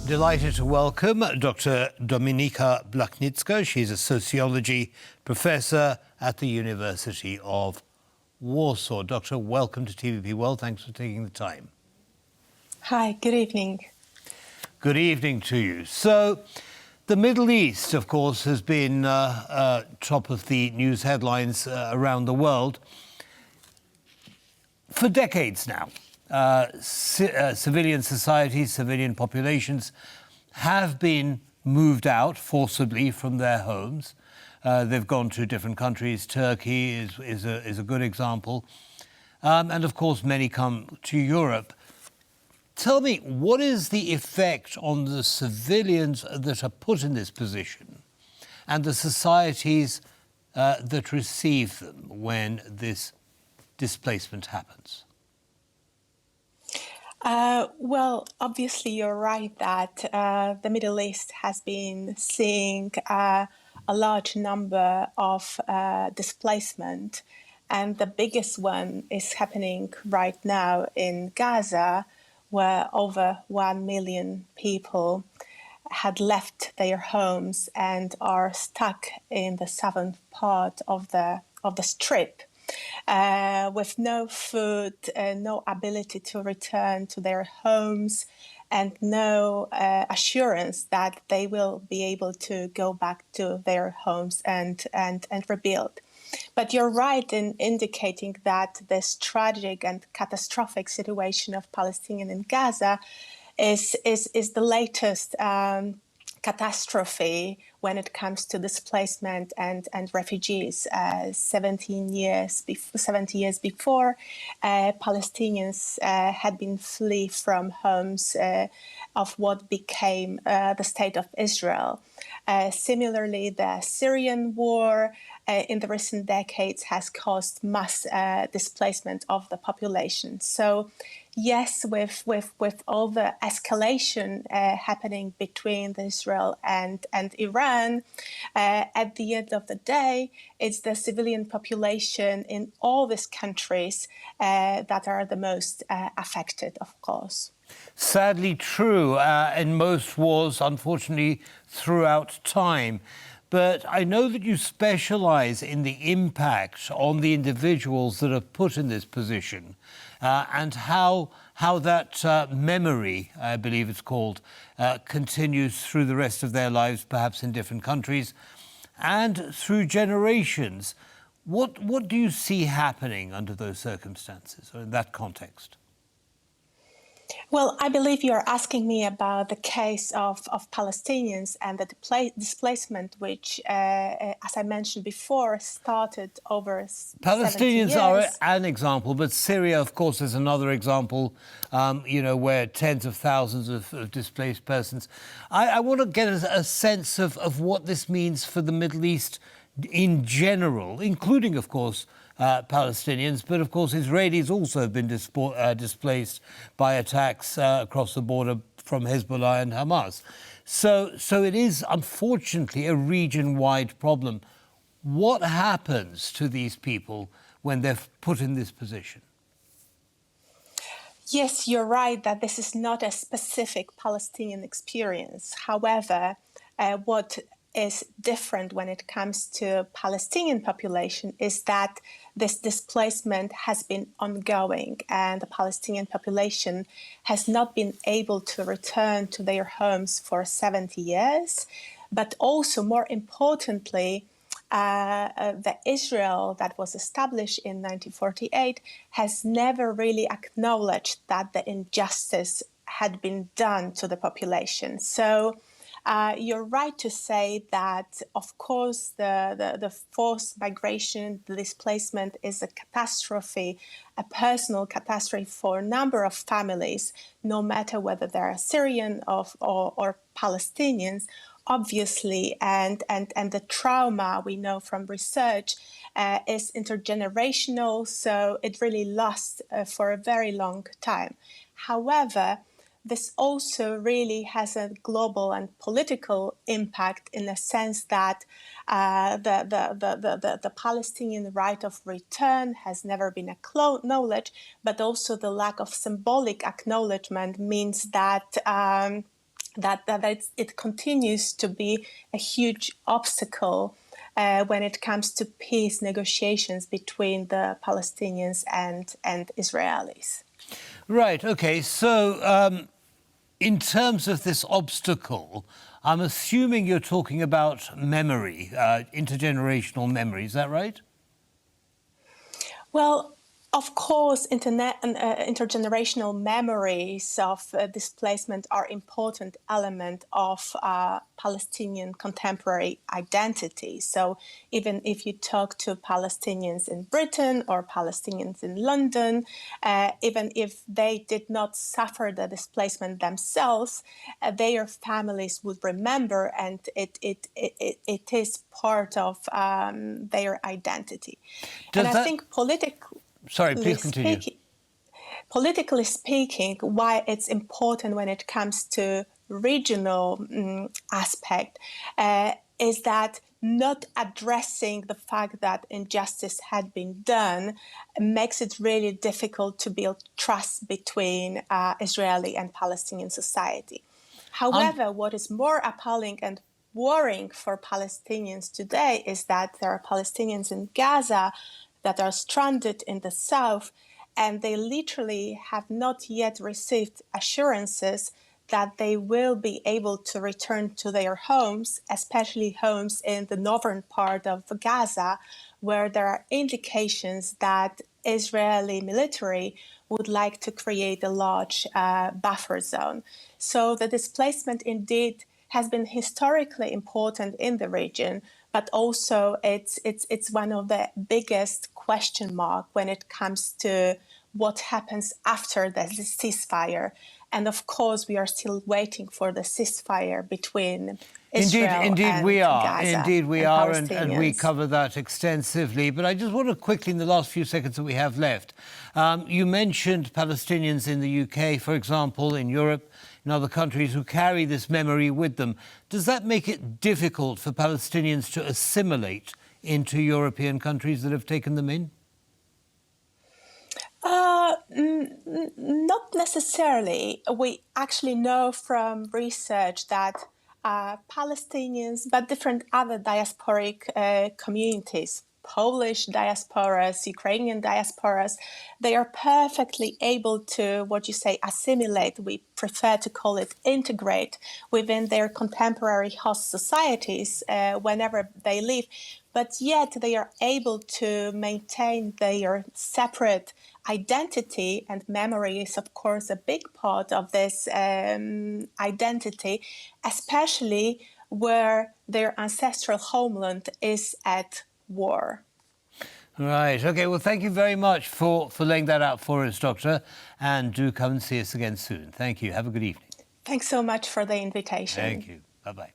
Delighted to welcome Dr. Dominika Blachnicka. She's a sociology professor at the University of Warsaw. Doctor, welcome to TVP World. Thanks for taking the time. Hi, good evening. Good evening to you. So, the Middle East, of course, has been top of the news headlines around the world for decades now. Civilian societies, civilian populations have been moved out forcibly from their homes. They've gone to different countries. Turkey is a good example. And of course, many come to Europe. Tell me, what is the effect on the civilians that are put in this position and the societies that receive them when this displacement happens? Well, obviously, you're right that the Middle East has been seeing a large number of displacement, and the biggest one is happening right now in Gaza, where over 1 million people had left their homes and are stuck in the southern part of the Strip. With no food, no ability to return to their homes, and no assurance that they will be able to go back to their homes and rebuild. But you're right in indicating that this tragic and catastrophic situation of Palestinians in Gaza is the latest catastrophe when it comes to displacement and refugees. 70 years before, Palestinians had been flee from homes of what became the State of Israel. Similarly, the Syrian war in the recent decades has caused mass displacement of the population. So, yes, with all the escalation happening between Israel and Iran, at the end of the day, it's the civilian population in all these countries that are the most affected, of course. Sadly true in most wars, unfortunately, throughout time. But I know that you specialize in the impact on the individuals that are put in this position and how that memory, I believe it's called, continues through the rest of their lives, perhaps in different countries, and through generations. What do you see happening under those circumstances or in that context? Well, I believe you're asking me about the case of Palestinians and the displacement, which, as I mentioned before, started over 70 years. Palestinians are an example, but Syria, of course, is another example, where tens of thousands of displaced persons. I want to get a sense of what this means for the Middle East in general, including, of course, Palestinians, but of course Israelis also have been displaced by attacks across the border from Hezbollah and Hamas. So it is unfortunately a region-wide problem. What happens to these people when they're put in this position? Yes, you're right that this is not a specific Palestinian experience. However, what is different when it comes to Palestinian population is that this displacement has been ongoing and the Palestinian population has not been able to return to their homes for 70 years. But also, more importantly, the Israel that was established in 1948 has never really acknowledged that the injustice had been done to the population. So you're right to say that, of course, the forced migration, the displacement is a catastrophe, a personal catastrophe for a number of families, no matter whether they're Syrian or Palestinians, obviously. And the trauma we know from research is intergenerational, so it really lasts for a very long time. However, this also really has a global and political impact in the sense that the Palestinian right of return has never been acknowledged, but also the lack of symbolic acknowledgement means that it continues to be a huge obstacle when it comes to peace negotiations between the Palestinians and Israelis. Right, OK. So in terms of this obstacle, I'm assuming you're talking about memory, intergenerational memory. Is that right? Well, of course, intergenerational memories of displacement are important element of Palestinian contemporary identity. So even if you talk to Palestinians in Britain or Palestinians in London, even if they did not suffer the displacement themselves, their families would remember, and it is part of their identity. Does And I that... think politically Sorry, please continue. Politically speaking, why it's important when it comes to regional aspect is that not addressing the fact that injustice had been done makes it really difficult to build trust between Israeli and Palestinian society. However, what is more appalling and worrying for Palestinians today is that there are Palestinians in Gaza that are stranded in the south, and they literally have not yet received assurances that they will be able to return to their homes, especially homes in the northern part of Gaza, where there are indications that Israeli military would like to create a large buffer zone. So the displacement indeed has been historically important in the region, but also it's one of the biggest question mark when it comes to what happens after the ceasefire. And of course, we are still waiting for the ceasefire between Israel and Gaza. Indeed we are, and we cover that extensively. But I just want to quickly, in the last few seconds that we have left, you mentioned Palestinians in the UK, for example, in Europe, in other countries who carry this memory with them. Does that make it difficult for Palestinians to assimilate into European countries that have taken them in? Not necessarily. We actually know from research that Palestinians, but different other diasporic communities, Polish diasporas, Ukrainian diasporas, they are perfectly able to, assimilate. We prefer to call it integrate within their contemporary host societies whenever they live. But yet they are able to maintain their separate identity, and memory is, of course, a big part of this identity, especially where their ancestral homeland is at war. Right. OK, well, thank you very much for laying that out for us, Doctor. And do come and see us again soon. Thank you. Have a good evening. Thanks so much for the invitation. Thank you. Bye-bye.